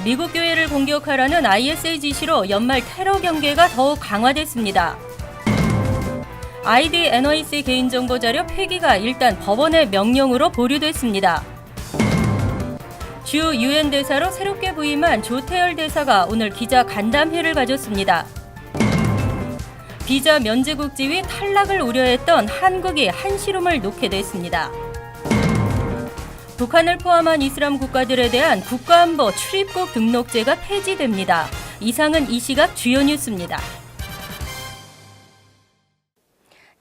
미국 교회를 공격하라는 IS의 지시로 연말 테러 경계가 더욱 강화됐습니다. ID NYC 개인정보 자료 폐기가 일단 법원의 명령으로 보류됐습니다. 주 UN 대사로 새롭게 부임한 조태열 대사가 오늘 기자 간담회를 가졌습니다. 비자 면제국 지위 탈락을 우려했던 한국이 한시름을 놓게 됐습니다. 북한을 포함한 이슬람 국가들에 대한 국가안보 출입국 등록제가 폐지됩니다. 이상은 이 시각 주요 뉴스입니다.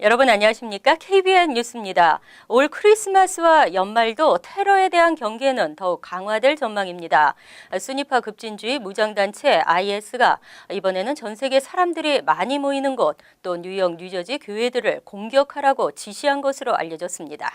여러분 안녕하십니까? KBN 뉴스입니다. 올 크리스마스와 연말도 테러에 대한 경계는 더욱 강화될 전망입니다. 순위파 급진주의 무장단체 IS가 이번에는 전 세계 사람들이 많이 모이는 곳, 또 뉴욕, 뉴저지 교회들을 공격하라고 지시한 것으로 알려졌습니다.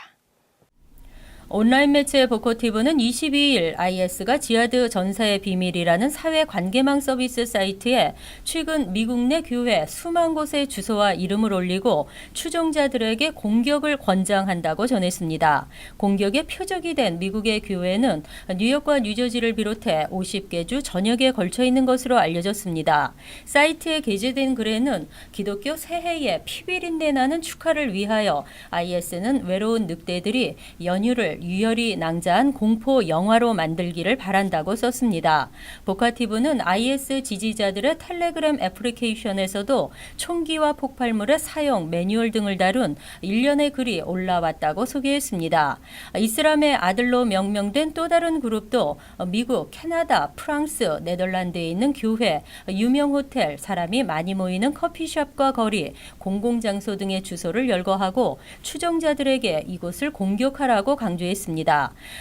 온라인 매체 보코티브는 22일 IS가 지하드 전사의 비밀이라는 사회 관계망 서비스 사이트에 최근 미국 내 교회 수만 곳의 주소와 이름을 올리고 추종자들에게 공격을 권장한다고 전했습니다. 공격의 표적이 된 미국의 교회는 뉴욕과 뉴저지를 비롯해 50개 주 전역에 걸쳐 있는 것으로 알려졌습니다. 사이트에 게재된 글에는 기독교 새해의 피비린내 나는 축하를 위하여 IS는 외로운 늑대들이 연휴를 유혈이 낭자한 공포 영화로 만들기를 바란다고 썼습니다. 보카티브는 IS 지지자들의 텔레그램 애플리케이션에서도 총기와 폭발물의 사용 매뉴얼 등을 다룬 일련의 글이 올라왔다고 소개했습니다. 이슬람의 아들로 명명된 또 다른 그룹도 미국, 캐나다, 프랑스, 네덜란드에 있는 교회, 유명 호텔, 사람이 많이 모이는 커피숍과 거리, 공공장소 등의 주소를 열거하고 추종자들에게 이곳을 공격하라고 강조했습니다.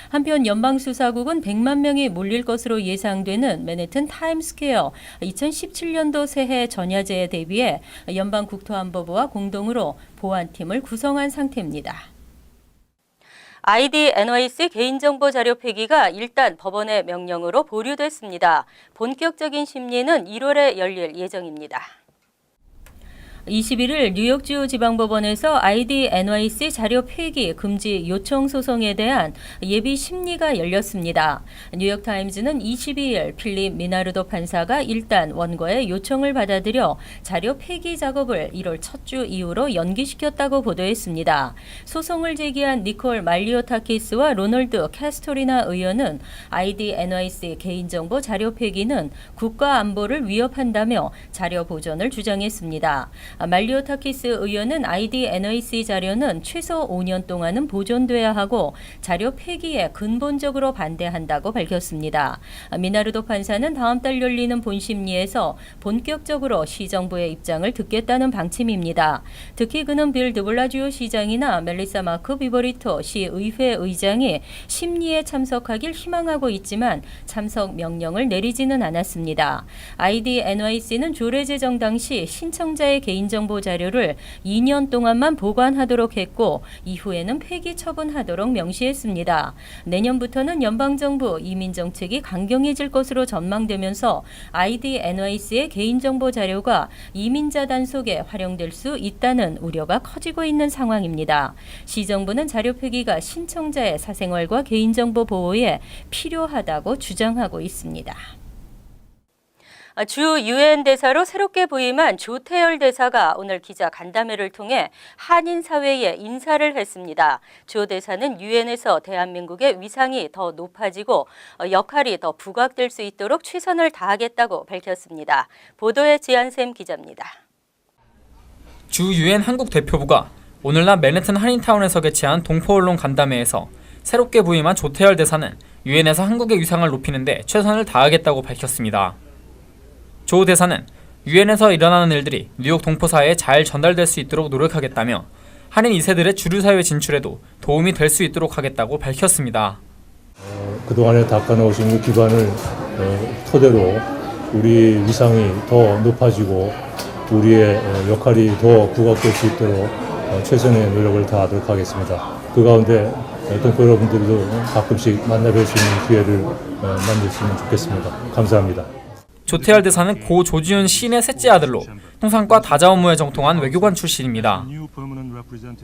한편 연방수사국은 100만 명이 몰릴 것으로 예상되는 맨해튼 타임스퀘어 2017년도 새해 전야제에 대비해 연방국토안보부와 공동으로 보안팀을 구성한 상태입니다. ID NYC 개인정보 자료 폐기가 일단 법원의 명령으로 보류됐습니다. 본격적인 심리는 1월에 열릴 예정입니다. 21일 뉴욕주 지방법원에서 ID NYC 자료 폐기 금지 요청 소송에 대한 예비 심리가 열렸습니다. 뉴욕타임즈는 22일 필립 미나르도 판사가 일단 원고의 요청을 받아들여 자료 폐기 작업을 1월 첫 주 이후로 연기시켰다고 보도했습니다. 소송을 제기한 니콜 말리오타키스와 로널드 캐스토리나 의원은 ID NYC 개인정보 자료 폐기는 국가 안보를 위협한다며 자료 보존을 주장했습니다. 말리오타키스 의원은 ID NYC 자료는 최소 5년 동안은 보존돼야 하고 자료 폐기에 근본적으로 반대한다고 밝혔습니다. 미나르도 판사는 다음 달 열리는 본심리에서 본격적으로 시정부의 입장을 듣겠다는 방침입니다. 특히 그는 빌 드블라지오 시장이나 멜리사 마크 비버리토 시의회 의장이 심리에 참석하길 희망하고 있지만 참석 명령을 내리지는 않았습니다. ID NYC는 조례 제정 당시 신청자의 개인정보 자료를 2년 동안만 보관하도록 했고 이후에는 폐기 처분하도록 명시했습니다. 내년부터는 연방정부 이민정책이 강경해질 것으로 전망되면서 ID NYC의 개인정보 자료가 이민자 단속에 활용될 수 있다는 우려가 커지고 있는 상황입니다. 시정부는 자료 폐기가 신청자의 사생활과 개인정보 보호에 필요하다고 주장하고 있습니다. 주 UN 대사로 새롭게 부임한 조태열 대사가 오늘 기자 간담회를 통해 한인 사회에 인사를 했습니다. 조 대사는 UN에서 대한민국의 위상이 더 높아지고 역할이 더 부각될 수 있도록 최선을 다하겠다고 밝혔습니다. 보도에 지한샘 기자입니다. 주 UN 한국 대표부가 오늘날 맨해튼 한인타운에서 개최한 동포언론 간담회에서 새롭게 부임한 조태열 대사는 UN에서 한국의 위상을 높이는 데 최선을 다하겠다고 밝혔습니다. 조 대사는 유엔에서 일어나는 일들이 뉴욕 동포사회에 잘 전달될 수 있도록 노력하겠다며 한인 2세들의 주류사회 진출에도 도움이 될 수 있도록 하겠다고 밝혔습니다. 그동안에 닦아놓으신 기반을 토대로 우리 위상이 더 높아지고 우리의 역할이 더 부각될 수 있도록 최선의 노력을 다하도록 하겠습니다. 그 가운데 동포 여러분들도 가끔씩 만나뵐 수 있는 기회를 만들었으면 좋겠습니다. 감사합니다. 조태열 대사는 고 조지훈 시인의 셋째 아들로 통상과 다자 업무에 정통한 외교관 출신입니다.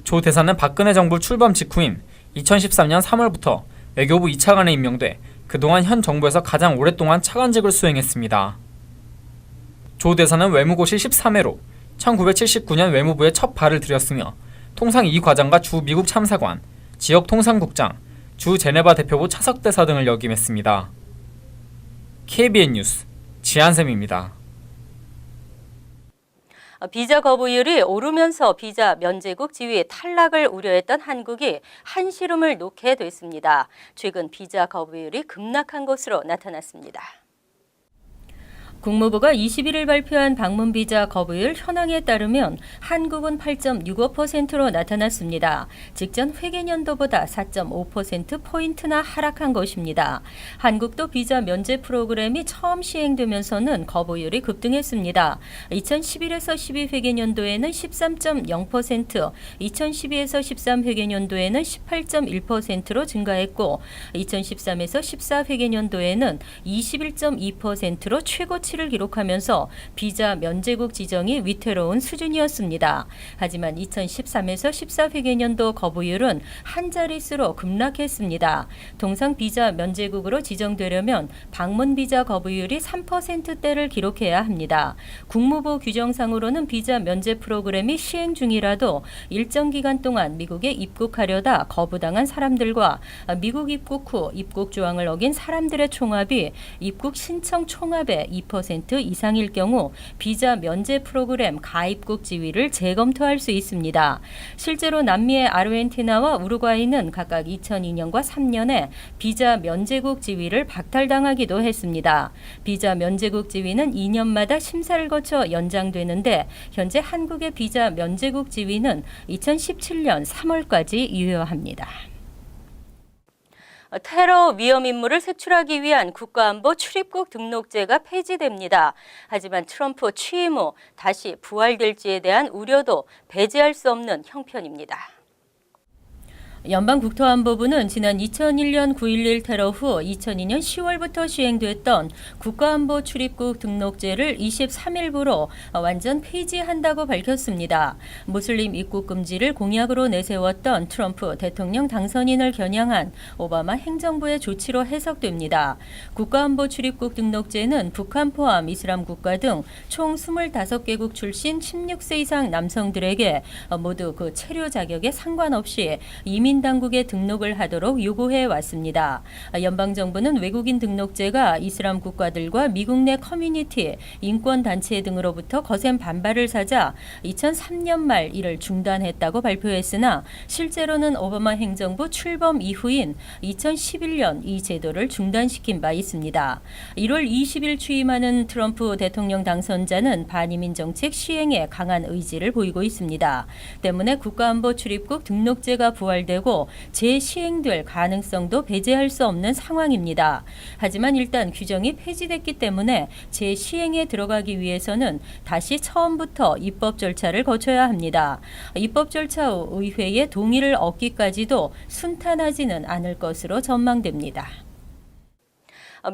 조 대사는 박근혜 정부 출범 직후인 2013년 3월부터 외교부 2차관에 임명돼 그동안 현 정부에서 가장 오랫동안 차관직을 수행했습니다. 조 대사는 외무고시 13회로 1979년 외무부에 첫 발을 들였으며 통상 2과장과 주 미국 참사관, 지역 통상국장, 주 제네바 대표부 차석대사 등을 역임했습니다. KBN 뉴스 지한샘입니다. 비자 거부율이 오르면서 비자 면제국 지위 탈락을 우려했던 한국이 한시름을 놓게 됐습니다. 최근 비자 거부율이 급락한 것으로 나타났습니다. 국무부가 21일 발표한 방문 비자 거부율 현황에 따르면 한국은 8.65%로 나타났습니다. 직전 회계년도보다 4.5%포인트나 하락한 것입니다. 한국도 비자 면제 프로그램이 처음 시행되면서는 거부율이 급등했습니다. 2011에서 12 회계년도에는 13.0%, 2012에서 13 회계년도에는 18.1%로 증가했고 2013에서 14 회계년도에는 21.2%로 최고치를 기록하면서 비자 면제국 지정이 위태로운 수준이었습니다. 하지만 2013에서 14 회계년도 거부율은 한 자릿수로 급락했습니다. 통상 비자 면제국으로 지정되려면 방문 비자 거부율이 3%대를 기록해야 합니다. 국무부 규정상으로는 비자 면제 프로그램이 시행 중이라도 일정 기간 동안 미국에 입국하려다 거부당한 사람들과 미국 입국 후 입국 조항을 어긴 사람들의 총합이 입국 신청 총합의 2% 이상일 경우 비자 면제 프로그램 가입국 지위를 재검토할 수 있습니다. 실제로 남미의 아르헨티나와 우루과이는 각각 2002년과 3년에 비자 면제국 지위를 박탈당하기도 했습니다. 비자 면제국 지위는 2년마다 심사를 거쳐 연장되는데 현재 한국의 비자 면제국 지위는 2017년 3월까지 유효합니다. 테러 위험 인물을 색출하기 위한 국가안보 출입국 등록제가 폐지됩니다. 하지만 트럼프 취임 후 다시 부활될지에 대한 우려도 배제할 수 없는 형편입니다. 연방국토안보부는 지난 2001년 9.11 테러 후 2002년 10월부터 시행됐던 국가안보 출입국 등록제를 23일부로 완전 폐지한다고 밝혔습니다. 무슬림 입국 금지를 공약으로 내세웠던 트럼프 대통령 당선인을 겨냥한 오바마 행정부의 조치로 해석됩니다. 국가안보 출입국 등록제는 북한 포함 이슬람 국가 등 총 25개국 출신 16세 이상 남성들에게 모두 그 체류 자격에 상관없이 이민 당국에 등록을 하도록 요구해 왔습니다. 연방정부는 외국인 등록제가 이슬람 국가들과 미국 내 커뮤니티, 인권단체 등으로부터 거센 반발을 사자 2003년 말 이를 중단했다고 발표했으나 실제로는 오바마 행정부 출범 이후인 2011년 이 제도를 중단시킨 바 있습니다. 1월 20일 취임하는 트럼프 대통령 당선자는 반이민 정책 시행에 강한 의지를 보이고 있습니다. 때문에 국가안보 출입국 등록제가 부활되고 재시행될 가능성도 배제할 수 없는 상황입니다. 하지만 일단 규정이 폐지됐기 때문에 재시행에 들어가기 위해서는 다시 처음부터 입법 절차를 거쳐야 합니다. 입법 절차 후 의회의 동의를 얻기까지도 순탄하지는 않을 것으로 전망됩니다.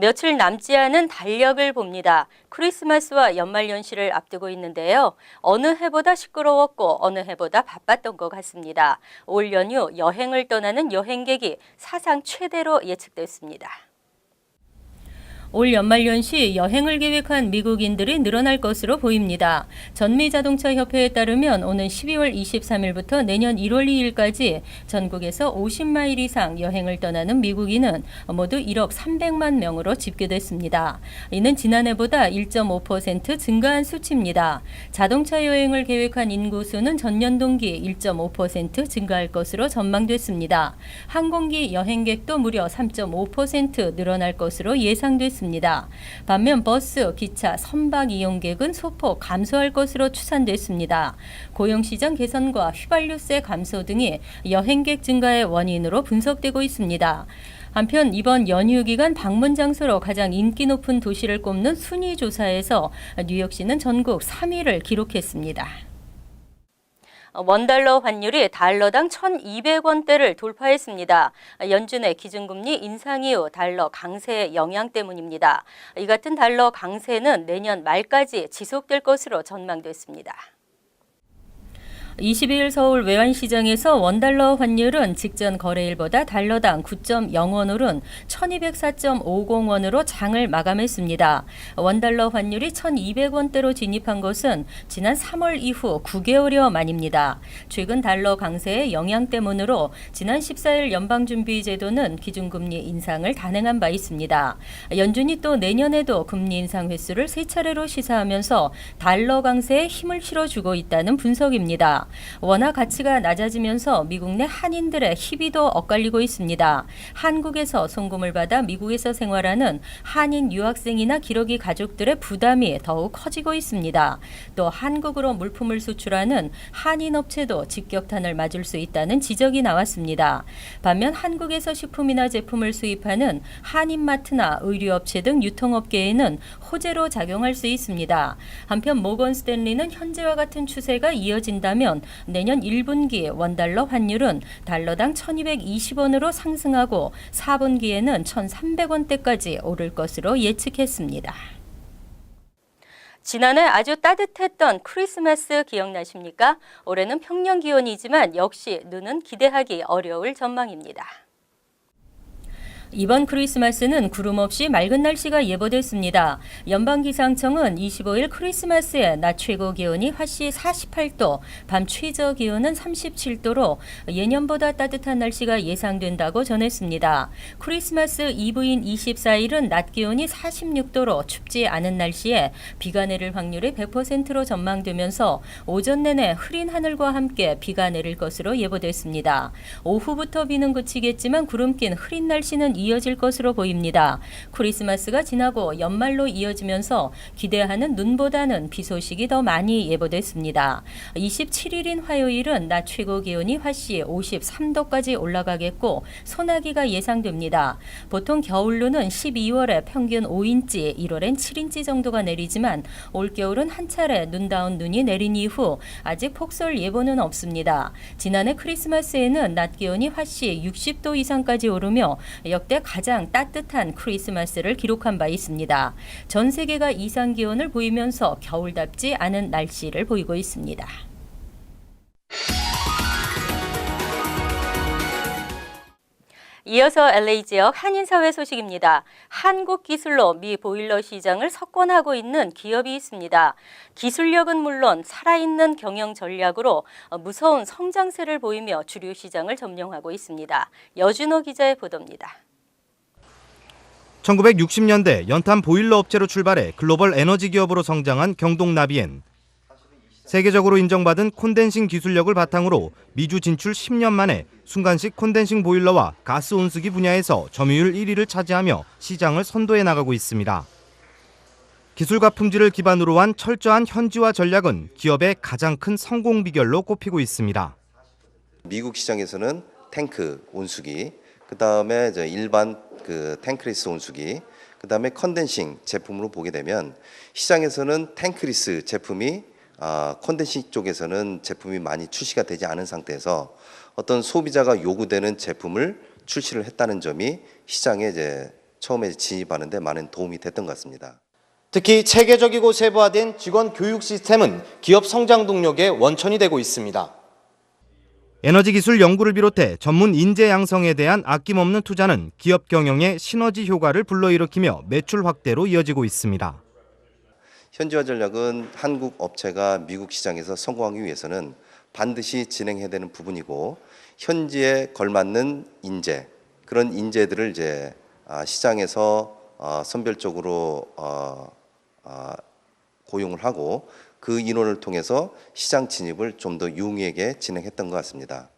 며칠 남지 않은 달력을 봅니다. 크리스마스와 연말연시를 앞두고 있는데요. 어느 해보다 시끄러웠고 어느 해보다 바빴던 것 같습니다. 올 연휴 여행을 떠나는 여행객이 사상 최대로 예측됐습니다. 올 연말연시 여행을 계획한 미국인들이 늘어날 것으로 보입니다. 전미자동차협회에 따르면 오는 12월 23일부터 내년 1월 2일까지 전국에서 50마일 이상 여행을 떠나는 미국인은 모두 1억 300만 명으로 집계됐습니다. 이는 지난해보다 1.5% 증가한 수치입니다. 자동차 여행을 계획한 인구수는 전년 동기 1.5% 증가할 것으로 전망됐습니다. 항공기 여행객도 무려 3.5% 늘어날 것으로 예상됐습니다. 반면 버스, 기차, 선박 이용객은 소폭 감소할 것으로 추산됐습니다. 고용시장 개선과 휘발유세 감소 등이 여행객 증가의 원인으로 분석되고 있습니다. 한편 이번 연휴 기간 방문 장소로 가장 인기 높은 도시를 꼽는 순위 조사에서 뉴욕시는 전국 3위를 기록했습니다. 원달러 환율이 달러당 1,200원대를 돌파했습니다. 연준의 기준금리 인상 이후 달러 강세의 영향 때문입니다. 이 같은 달러 강세는 내년 말까지 지속될 것으로 전망됐습니다. 22일 서울 외환시장에서 원달러 환율은 직전 거래일보다 달러당 9.0원 오른 1204.50원으로 장을 마감했습니다. 원달러 환율이 1200원대로 진입한 것은 지난 3월 이후 9개월여 만입니다. 최근 달러 강세의 영향 때문으로 지난 14일 연방준비제도는 기준금리 인상을 단행한 바 있습니다. 연준이 또 내년에도 금리 인상 횟수를 3차례로 시사하면서 달러 강세에 힘을 실어주고 있다는 분석입니다. 원화 가치가 낮아지면서 미국 내 한인들의 희비도 엇갈리고 있습니다. 한국에서 송금을 받아 미국에서 생활하는 한인 유학생이나 기러기 가족들의 부담이 더욱 커지고 있습니다. 또 한국으로 물품을 수출하는 한인 업체도 직격탄을 맞을 수 있다는 지적이 나왔습니다. 반면 한국에서 식품이나 제품을 수입하는 한인마트나 의류업체 등 유통업계에는 호재로 작용할 수 있습니다. 한편 모건 스탠리는 현재와 같은 추세가 이어진다면 내년 1분기 원달러 환율은 달러당 1220원으로 상승하고 4분기에는 1300원대까지 오를 것으로 예측했습니다. 지난해 아주 따뜻했던 크리스마스 기억나십니까? 올해는 평년 기온이지만 역시 눈은 기대하기 어려울 전망입니다. 이번 크리스마스는 구름 없이 맑은 날씨가 예보됐습니다. 연방기상청은 25일 크리스마스에 낮 최고 기온이 화씨 48도, 밤 최저 기온은 37도로 예년보다 따뜻한 날씨가 예상된다고 전했습니다. 크리스마스 이브인 24일은 낮 기온이 46도로 춥지 않은 날씨에 비가 내릴 확률이 100%로 전망되면서 오전 내내 흐린 하늘과 함께 비가 내릴 것으로 예보됐습니다. 오후부터 비는 그치겠지만 구름 낀 흐린 날씨는 이어질 것으로 보입니다. 크리스마스가 지나고 연말로 이어지면서 기대하는 눈보다는 비 소식이 더 많이 예보됐습니다. 27일인 화요일은 낮 최고 기온이 화씨 53도까지 올라가겠고 소나기가 예상됩니다. 보통 겨울루는 12월에 평균 5인치, 1월엔 7인치 정도가 내리지만 올겨울은 한 차례 눈다운 눈이 내린 이후 아직 폭설 예보는 없습니다. 지난해 크리스마스에는 낮 기온이 화씨 60도 이상까지 오르며 역대 가장 따뜻한 크리스마스를 기록한 바 있습니다. 전 세계가 이상 기온을 보이면서 겨울답지 않은 날씨를 보이고 있습니다. 이어서 LA 지역 한인사회 소식입니다. 한국 기술로 미 보일러 시장을 석권하고 있는 기업이 있습니다. 기술력은 물론 살아있는 경영 전략으로 무서운 성장세를 보이며 주류 시장을 점령하고 있습니다. 여준호 기자의 보도입니다. 1960년대 연탄 보일러 업체로 출발해 글로벌 에너지 기업으로 성장한 경동나비엔. 세계적으로 인정받은 콘덴싱 기술력을 바탕으로 미주 진출 10년 만에 순간식 콘덴싱 보일러와 가스 온수기 분야에서 점유율 1위를 차지하며 시장을 선도해 나가고 있습니다. 기술과 품질을 기반으로 한 철저한 현지화 전략은 기업의 가장 큰 성공 비결로 꼽히고 있습니다. 미국 시장에서는 탱크 온수기, 그다음에 일반 탱크리스 온수기, 그다음에 컨덴싱 제품으로 보게 되면 시장에서는 탱크리스 제품이 컨덴싱 쪽에서는 제품이 많이 출시가 되지 않은 상태에서 어떤 소비자가 요구되는 제품을 출시를 했다는 점이 시장에 처음에 진입하는 데 많은 도움이 됐던 것 같습니다. 특히 체계적이고 세부화된 직원 교육 시스템은 기업 성장 동력의 원천이 되고 있습니다. 에너지 기술 연구를 비롯해 전문 인재 양성에 대한 아낌없는 투자는 기업 경영의 시너지 효과를 불러일으키며 매출 확대로 이어지고 있습니다. 현지화 전략은 한국 업체가 미국 시장에서 성공하기 위해서는 반드시 진행해야 되는 부분이고 현지에 걸맞는 인재, 그런 인재들을 시장에서 선별적으로 고용을 하고 그 인원을 통해서 시장 진입을 좀 더 용이하게 진행했던 것 같습니다.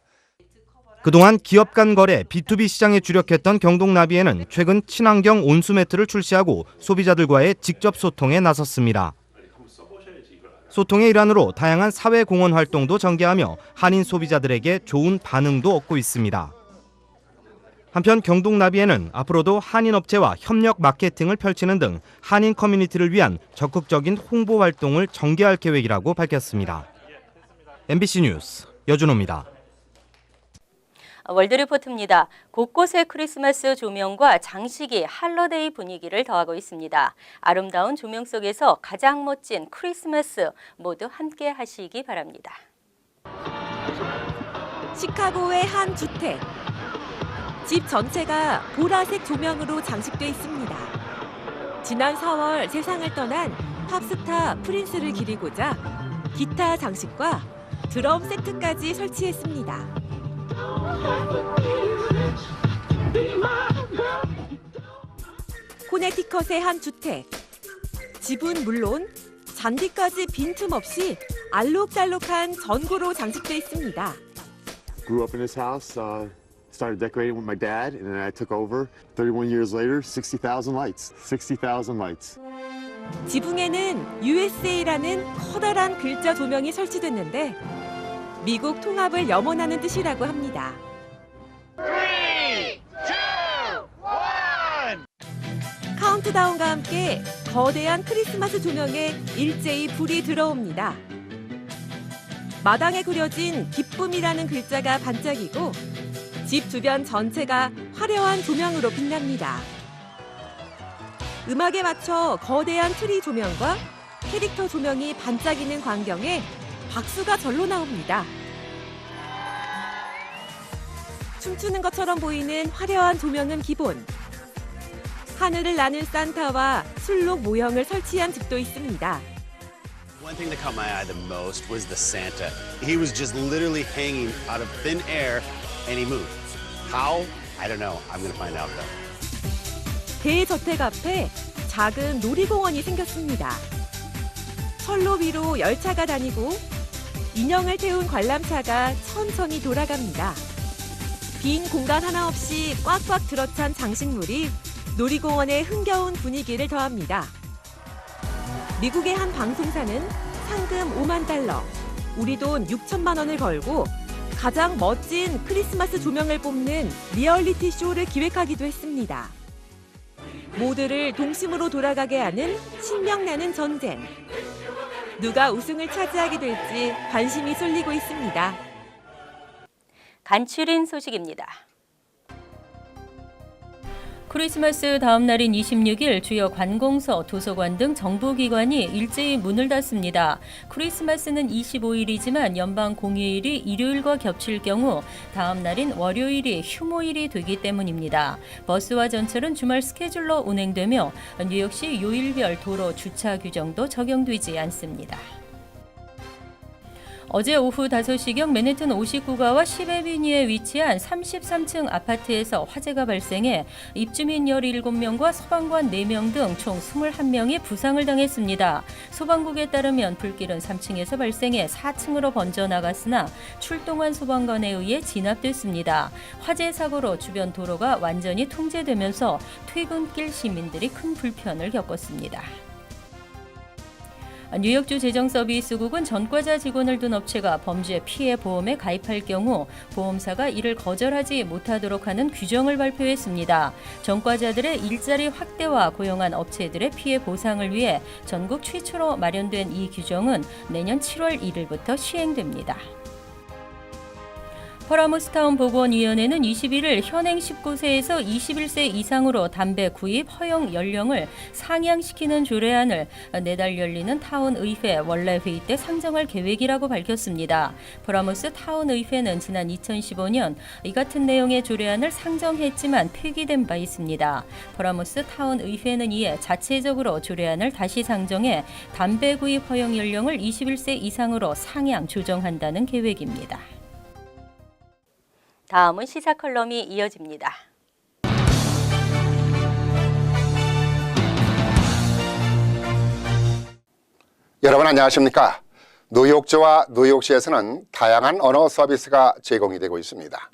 그동안 기업 간 거래 B2B 시장에 주력했던 경동나비에는 최근 친환경 온수 매트를 출시하고 소비자들과의 직접 소통에 나섰습니다. 소통의 일환으로 다양한 사회 공헌 활동도 전개하며 한인 소비자들에게 좋은 반응도 얻고 있습니다. 한편 경동나비에는 앞으로도 한인 업체와 협력 마케팅을 펼치는 등 한인 커뮤니티를 위한 적극적인 홍보 활동을 전개할 계획이라고 밝혔습니다. MBC 뉴스 여준호입니다. 월드리포트입니다. 곳곳의 크리스마스 조명과 장식이 할러데이 분위기를 더하고 있습니다. 아름다운 조명 속에서 가장 멋진 크리스마스 모두 함께 하시기 바랍니다. 시카고의 한 주택. 집 전체가 보라색 조명으로 장식돼 있습니다. 지난 4월 세상을 떠난 팝스타 프린스를 기리고자 기타 장식과 드럼 세트까지 설치했습니다. 코네티컷의 한 주택. 집은 물론 잔디까지 빈틈없이 알록달록한 전구로 장식돼 있습니다. Grew up in this house, started decorating with my dad, and then I took over. 31 years later, 60,000 lights. 60,000 lights. 지붕에는 USA라는 커다란 글자 조명이 설치됐는데 미국 통합을 염원하는 뜻이라고 합니다. 3, 2, 1. 카운트다운과 함께 거대한 크리스마스 조명에 일제히 불이 들어옵니다. 마당에 그려진 기쁨이라는 글자가 반짝이고 집 주변 전체가 화려한 조명으로 빛납니다. 음악에 맞춰 거대한 트리 조명과 캐릭터 조명이 반짝이는 광경에 박수가 절로 나옵니다. 춤추는 것처럼 보이는 화려한 조명은 기본. 하늘을 나는 산타와 술록 모형을 설치한 집도 있습니다. One thing that caught my eye the most was the Santa. He was just literally hanging out of thin air and he moved. How? I don't know. I'm going to find out though. 대저택 앞에 작은 놀이공원이 생겼습니다. 철로 위로 열차가 다니고 인형을 태운 관람차가 천천히 돌아갑니다. 빈 공간 하나 없이 꽉꽉 들어찬 장식물이 놀이공원의 흥겨운 분위기를 더합니다. 미국의 한 방송사는 상금 5만 달러, 우리 돈 6천만 원을 걸고 가장 멋진 크리스마스 조명을 뽑는 리얼리티 쇼를 기획하기도 했습니다. 모두를 동심으로 돌아가게 하는 신명나는 전쟁. 누가 우승을 차지하게 될지 관심이 쏠리고 있습니다. 간추린 소식입니다. 크리스마스 다음 날인 26일 주요 관공서, 도서관 등 정부기관이 일제히 문을 닫습니다. 크리스마스는 25일이지만 연방 공휴일이 일요일과 겹칠 경우 다음 날인 월요일이 휴무일이 되기 때문입니다. 버스와 전철은 주말 스케줄로 운행되며 뉴욕시 요일별 도로 주차 규정도 적용되지 않습니다. 어제 오후 5시경 맨해튼 59가와 10애비뉴에 위치한 33층 아파트에서 화재가 발생해 입주민 17명과 소방관 4명 등 총 21명이 부상을 당했습니다. 소방국에 따르면 불길은 3층에서 발생해 4층으로 번져나갔으나 출동한 소방관에 의해 진압됐습니다. 화재 사고로 주변 도로가 완전히 통제되면서 퇴근길 시민들이 큰 불편을 겪었습니다. 뉴욕주 재정서비스국은 전과자 직원을 둔 업체가 범죄 피해 보험에 가입할 경우 보험사가 이를 거절하지 못하도록 하는 규정을 발표했습니다. 전과자들의 일자리 확대와 고용한 업체들의 피해 보상을 위해 전국 최초로 마련된 이 규정은 내년 7월 1일부터 시행됩니다. 퍼라모스타운 보건위원회는 21일 현행 19세에서 21세 이상으로 담배 구입 허용 연령을 상향시키는 조례안을 내달 열리는 타운의회 원래 회의 때 상정할 계획이라고 밝혔습니다. 퍼라모스 타운의회는 지난 2015년 이 같은 내용의 조례안을 상정했지만 폐기된 바 있습니다. 퍼라모스 타운의회는 이에 자체적으로 조례안을 다시 상정해 담배 구입 허용 연령을 21세 이상으로 상향 조정한다는 계획입니다. 다음은 시사 컬럼이 이어집니다. 여러분 안녕하십니까? 뉴욕주와 뉴욕시에서는 다양한 언어 서비스가 제공이 되고 있습니다.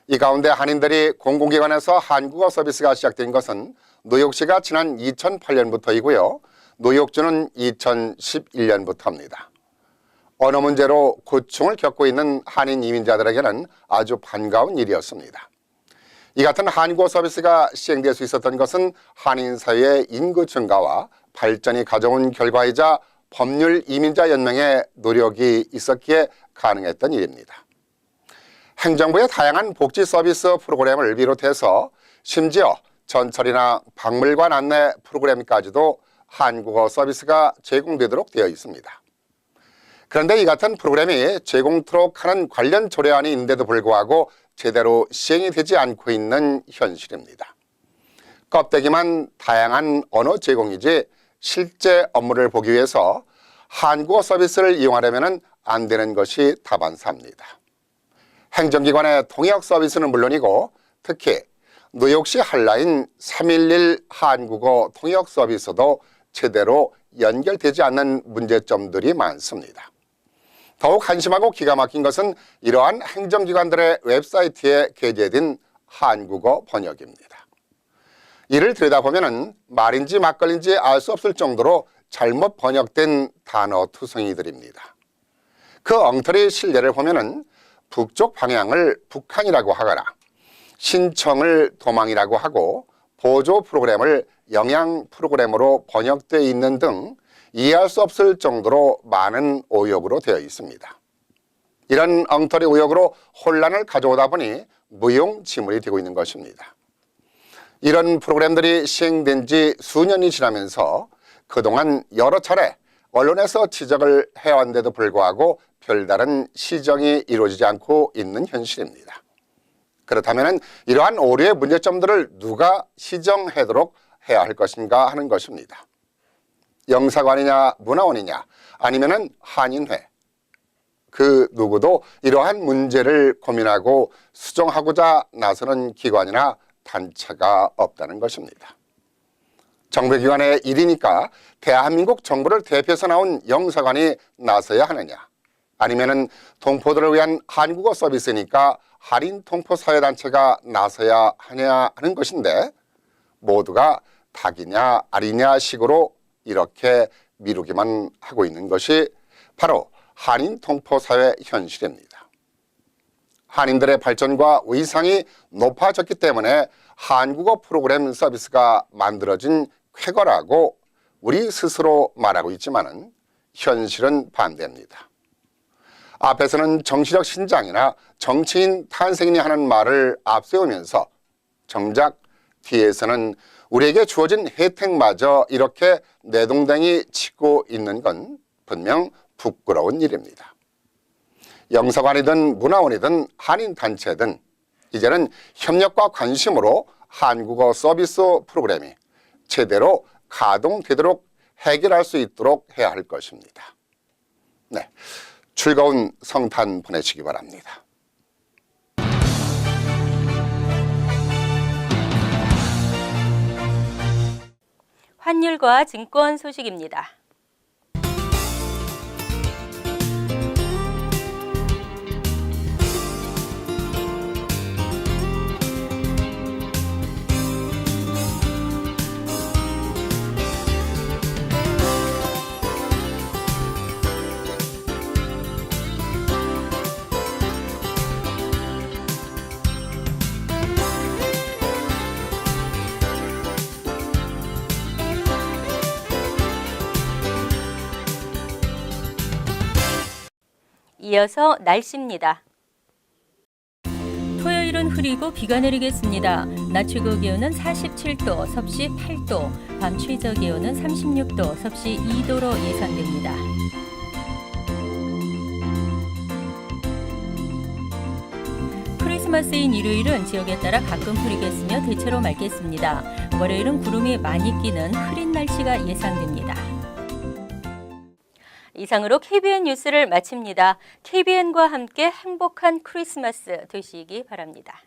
이 가운데 한인들이 공공기관에서 한국어 서비스가 시작된 것은 뉴욕시가 지난 2008년부터이고요. 뉴욕주는 2011년부터입니다. 언어 문제로 고충을 겪고 있는 한인 이민자들에게는 아주 반가운 일이었습니다. 이 같은 한국어 서비스가 시행될 수 있었던 것은 한인 사회의 인구 증가와 발전이 가져온 결과이자 법률 이민자 연맹의 노력이 있었기에 가능했던 일입니다. 행정부의 다양한 복지 서비스 프로그램을 비롯해서 심지어 전철이나 박물관 안내 프로그램까지도 한국어 서비스가 제공되도록 되어 있습니다. 그런데 이 같은 프로그램이 제공토록 하는 관련 조례안이 있는데도 불구하고 제대로 시행이 되지 않고 있는 현실입니다. 껍데기만 다양한 언어 제공이지 실제 업무를 보기 위해서 한국어 서비스를 이용하려면 안 되는 것이 다반사입니다. 행정기관의 통역 서비스는 물론이고 특히 뉴욕시 한라인 311 한국어 통역 서비스도 제대로 연결되지 않는 문제점들이 많습니다. 더욱 한심하고 기가 막힌 것은 이러한 행정기관들의 웹사이트에 게재된 한국어 번역입니다. 이를 들여다보면 말인지 막걸리인지 알 수 없을 정도로 잘못 번역된 단어 투성이들입니다. 그 엉터리 실례를 보면 북쪽 방향을 북한이라고 하거나 신청을 도망이라고 하고 보조 프로그램을 영양 프로그램으로 번역되어 있는 등 이해할 수 없을 정도로 많은 오역으로 되어 있습니다. 이런 엉터리 오역으로 혼란을 가져오다 보니 무용지물이 되고 있는 것입니다. 이런 프로그램들이 시행된 지 수년이 지나면서 그동안 여러 차례 언론에서 지적을 해왔는데도 불구하고 별다른 시정이 이루어지지 않고 있는 현실입니다. 그렇다면 이러한 오류의 문제점들을 누가 시정하도록 해야 할 것인가 하는 것입니다. 영사관이냐 문화원이냐 아니면 한인회, 그 누구도 이러한 문제를 고민하고 수정하고자 나서는 기관이나 단체가 없다는 것입니다. 정부기관의 일이니까 대한민국 정부를 대표해서 나온 영사관이 나서야 하느냐, 아니면 동포들을 위한 한국어 서비스니까 할인 동포 사회단체가 나서야 하냐 하는 것인데 모두가 닭이냐 알이냐 식으로 이렇게 미루기만 하고 있는 것이 바로 한인 동포 사회 현실입니다. 한인들의 발전과 위상이 높아졌기 때문에 한국어 프로그램 서비스가 만들어진 쾌거라고 우리 스스로 말하고 있지만은 현실은 반대입니다. 앞에서는 정치적 신장이나 정치인 탄생이니 하는 말을 앞세우면서 정작 뒤에서는 우리에게 주어진 혜택마저 이렇게 내동댕이 치고 있는 건 분명 부끄러운 일입니다. 영사관이든 문화원이든 한인단체든 이제는 협력과 관심으로 한국어 서비스 프로그램이 제대로 가동되도록 해결할 수 있도록 해야 할 것입니다. 네, 즐거운 성탄 보내시기 바랍니다. 환율과 증권 소식입니다. 이어서 날씨입니다. 토요일은 흐리고 비가 내리겠습니다. 낮 최고 기온은 47도, 섭씨 8도, 밤 최저 기온은 36도, 섭씨 2도로 예상됩니다. 크리스마스인 일요일은 지역에 따라 가끔 흐리겠으며 대체로 맑겠습니다. 월요일은 구름이 많이 끼는 흐린 날씨가 예상됩니다. 이상으로 KBN 뉴스를 마칩니다. KBN과 함께 행복한 크리스마스 되시기 바랍니다.